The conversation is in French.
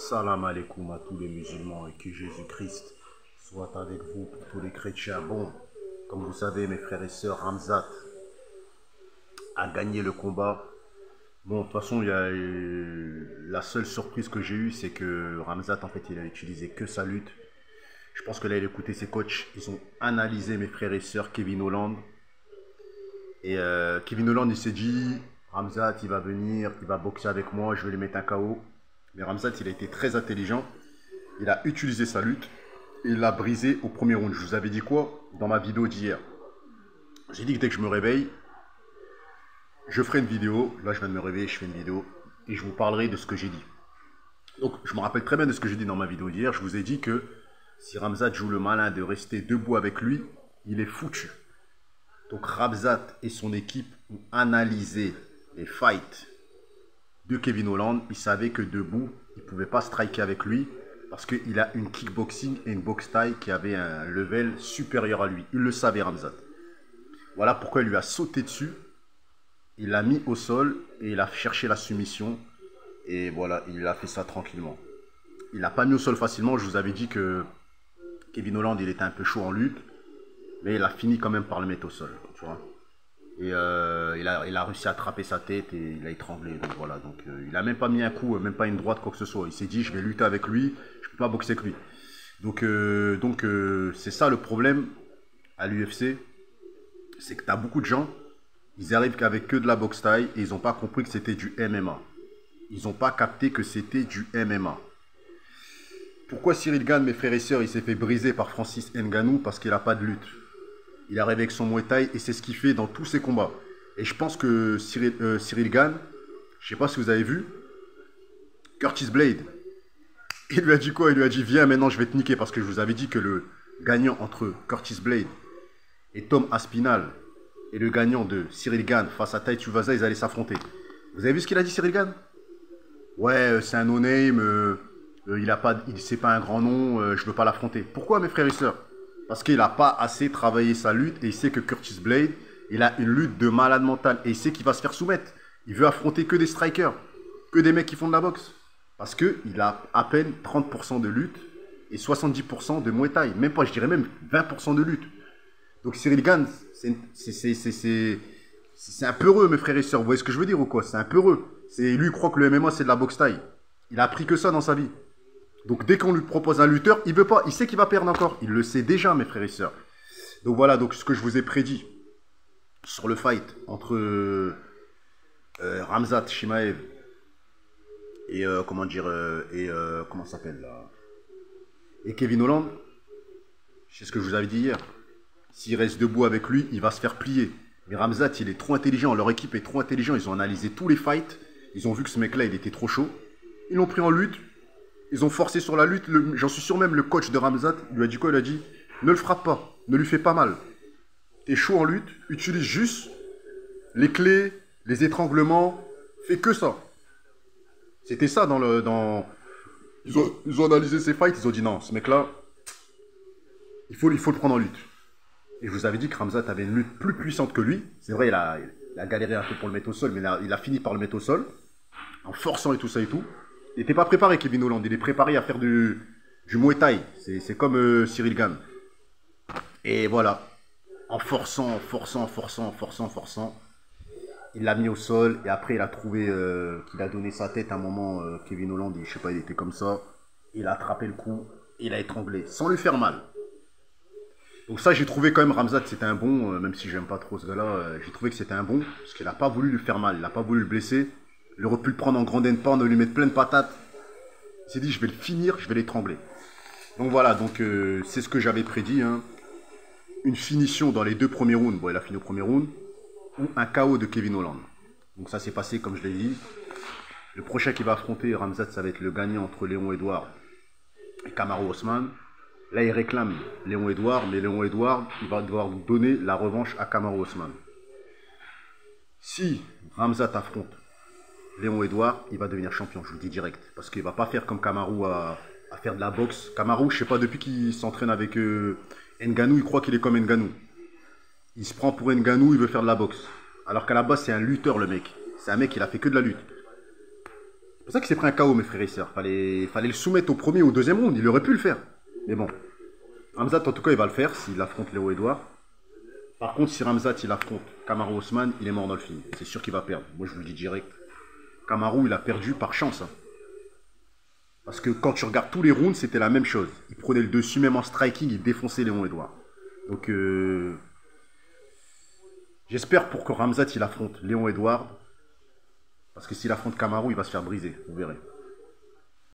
Salam alaikum à tous les musulmans et que Jésus-Christ soit avec vous pour tous les chrétiens. Bon, comme vous savez, mes frères et sœurs, Khamzat a gagné le combat. Bon, de toute façon, la seule surprise que j'ai eue, c'est que Khamzat, en fait, il a utilisé que sa lutte. Je pense que là, il a écouté ses coachs. Ils ont analysé mes frères et sœurs, Kevin Holland. Et Kevin Holland, il s'est dit, Khamzat, il va venir, il va boxer avec moi, je vais lui mettre un KO. Mais Khamzat, il a été très intelligent. Il a utilisé sa lutte et il l'a brisé au premier round. Je vous avais dit quoi dans ma vidéo d'hier? J'ai dit que dès que je me réveille, je ferai une vidéo. Là, je viens de me réveiller, je fais une vidéo. Et je vous parlerai de ce que j'ai dit. Donc, je me rappelle très bien de ce que j'ai dit dans ma vidéo d'hier. Je vous ai dit que si Khamzat joue le malin de rester debout avec lui, il est foutu. Donc, Khamzat et son équipe ont analysé les fights de Kevin Holland. Il savait que debout, il ne pouvait pas striker avec lui parce qu'il a une kickboxing et une boxe taille qui avait un level supérieur à lui. Il le savait, Khamzat. Voilà pourquoi il lui a sauté dessus. Il l'a mis au sol et il a cherché la soumission. Et voilà, il a fait ça tranquillement. Il l'a pas mis au sol facilement. Je vous avais dit que Kevin Holland, il était un peu chaud en lutte. Mais il a fini quand même par le mettre au sol. Tu vois. Et il a réussi à attraper sa tête et il a étranglé. Donc voilà, donc il n'a même pas mis un coup, même pas une droite, quoi que ce soit. Il s'est dit, je vais lutter avec lui, je ne peux pas boxer avec lui. Donc c'est ça le problème à l'UFC. C'est que tu as beaucoup de gens, ils arrivent qu'avec que de la boxe taille et ils n'ont pas compris que c'était du MMA. Ils n'ont pas capté que c'était du MMA. Pourquoi Cyril Gane, mes frères et sœurs, il s'est fait briser par Francis Ngannou? Parce qu'il n'a pas de lutte. Il arrive avec son Muay Thai et c'est ce qu'il fait dans tous ses combats. Et je pense que Cyril Gane, je ne sais pas si vous avez vu, Curtis Blade, il lui a dit quoi? Il lui a dit, viens maintenant je vais te niquer, parce que je vous avais dit que le gagnant entre Curtis Blade et Tom Aspinall et le gagnant de Cyril Gane face à Tai Tuivasa, ils allaient s'affronter. Vous avez vu ce qu'il a dit, Cyril Gane? Ouais, c'est un no-name, c'est pas un grand nom, je veux pas l'affronter. Pourquoi, mes frères et sœurs? Parce qu'il n'a pas assez travaillé sa lutte et il sait que Curtis Blade, il a une lutte de malade mental et il sait qu'il va se faire soumettre. Il veut affronter que des strikers, que des mecs qui font de la boxe. Parce qu'il a à peine 30% de lutte et 70% de Muay Thai. Même pas, je dirais même 20% de lutte. Donc Cyril Gane, c'est un peureux, mes frères et sœurs. Vous voyez ce que je veux dire ou quoi? C'est un peureux. Lui, il croit que le MMA, c'est de la boxe taille. Il a appris que ça dans sa vie. Donc dès qu'on lui propose un lutteur, il veut pas, il sait qu'il va perdre encore. Il le sait déjà, mes frères et sœurs. Donc voilà, donc ce que je vous ai prédit sur le fight entre Khamzat Chimaev et comment ça s'appelle là, et Kevin Holland, c'est ce que je vous avais dit hier. S'il reste debout avec lui, il va se faire plier. Mais Khamzat, il est trop intelligent, leur équipe est trop intelligente. Ils ont analysé tous les fights, ils ont vu que ce mec-là, il était trop chaud. Ils l'ont pris en lutte. Ils ont forcé sur la lutte. J'en suis sûr, même le coach de Khamzat lui a dit quoi? Il a dit, ne le frappe pas, ne lui fais pas mal. T'es chaud en lutte, utilise juste les clés, les étranglements, fais que ça. C'était ça Ils ont analysé ses fights, ils ont dit non, ce mec-là, il faut le prendre en lutte. Et je vous avais dit que Khamzat avait une lutte plus puissante que lui. C'est vrai, il a galéré un peu pour le mettre au sol, mais il a fini par le mettre au sol, en forçant et tout ça et tout. Il n'était pas préparé, Kevin Holland. Il est préparé à faire du Muay Thai. C'est comme Cyril Gane. Et voilà. En forçant, il l'a mis au sol. Et après, il a trouvé qu'il a donné sa tête à un moment. Kevin Holland, je sais pas, il était comme ça. Il a attrapé le coup. Il a étranglé. Sans lui faire mal. Donc ça, j'ai trouvé quand même Khamzat, c'était un bon. Même si j'aime pas trop ce gars-là. J'ai trouvé que c'était un bon. Parce qu'il n'a pas voulu lui faire mal. Il n'a pas voulu le blesser. Il aurait pu le prendre en grand endpoint, de lui mettre plein de patates. Il s'est dit, je vais le finir, je vais l'étrangler. Donc voilà, donc c'est ce que j'avais prédit. Hein. Une finition dans les deux premiers rounds. Bon, il a fini au premier round. Ou un KO de Kevin Holland. Donc ça s'est passé comme je l'ai dit. Le prochain qui va affronter Khamzat, ça va être le gagnant entre Léon Edouard et Kamaru Usman. Là, il réclame Léon Edouard, mais Léon Edouard, il va devoir donner la revanche à Kamaru Usman. Si Khamzat affronte Léon Edouard, il va devenir champion, je vous le dis direct. Parce qu'il ne va pas faire comme Kamaru à faire de la boxe. Kamaru, je ne sais pas, depuis qu'il s'entraîne avec Ngannou, il croit qu'il est comme Ngannou. Il se prend pour Ngannou, il veut faire de la boxe. Alors qu'à la base, c'est un lutteur, le mec. C'est un mec, il a fait que de la lutte. pour ça qu'il s'est pris un KO, mes frères et sœurs. Fallait le soumettre au premier ou au deuxième round. Il aurait pu le faire. Mais bon. Ramzat, en tout cas, il va le faire s'il affronte Léo Edouard. Par contre, si Ramzat, il affronte Kamaru Usman, il est mort dans le film. C'est sûr qu'il va perdre. Moi, je vous le dis direct. Kamaru, il a perdu par chance. Hein. Parce que quand tu regardes tous les rounds, c'était la même chose. Il prenait le dessus, même en striking, il défonçait Léon Edouard. Donc, j'espère pour que Ramzat, il affronte Léon Edouard. Parce que s'il affronte Kamaru, il va se faire briser. Vous verrez.